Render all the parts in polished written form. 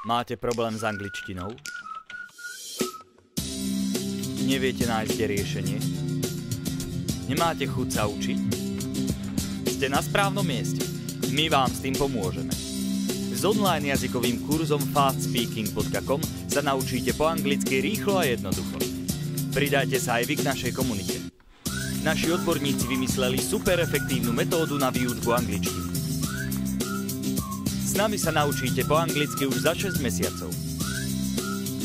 Máte problém s angličtinou? Neviete nájsť riešenie? Nemáte chuť sa učiť? Ste na správnom mieste. My vám s tým pomôžeme. S online jazykovým kurzom fastspeaking.com sa naučíte po anglicky rýchlo a jednoducho. Pridajte sa aj vy k našej komunite. Naši odborníci vymysleli super efektívnu metódu na výučbu angličtiny. S nami sa naučíte po anglicky už za 6 mesiacov.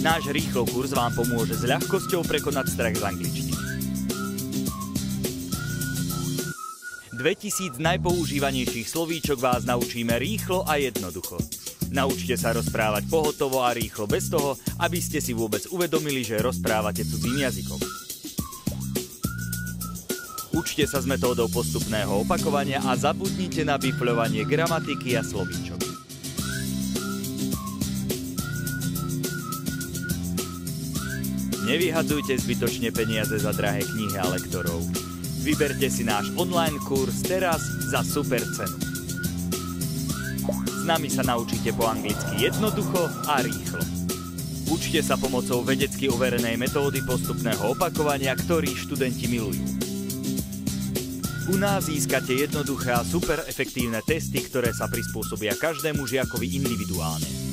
Náš rýchlo kurz vám pomôže s ľahkosťou prekonať strach z angličtiny. 2000 najpoužívanejších slovíčok vás naučíme rýchlo a jednoducho. Naučte sa rozprávať pohotovo a rýchlo bez toho, aby ste si vôbec uvedomili, že rozprávate cudzým jazykom. Učte sa s metódou postupného opakovania a zabudnite na bifľovanie gramatiky a slovíčok. Nevyhadzujte zbytočne peniaze za drahé knihy a lektorov. Vyberte si náš online kurz teraz za super cenu. S nami sa naučíte po anglicky jednoducho a rýchlo. Učte sa pomocou vedecky overenej metódy postupného opakovania, ktorý študenti milujú. U nás získate jednoduché a super efektívne testy, ktoré sa prispôsobia každému žiakovi individuálne.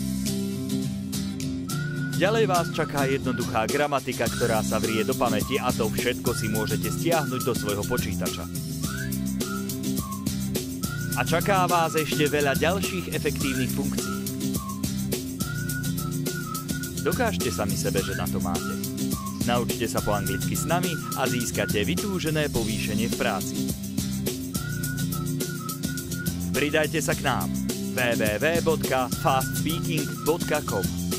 Ďalej vás čaká jednoduchá gramatika, ktorá sa vrie do pamäti a to všetko si môžete stiahnuť do svojho počítača. A čaká vás ešte veľa ďalších efektívnych funkcií. Dokážte sami sebe, že na to máte. Naučte sa po anglicky s nami a získate vytúžené povýšenie v práci. Pridajte sa k nám www.fastspeaking.com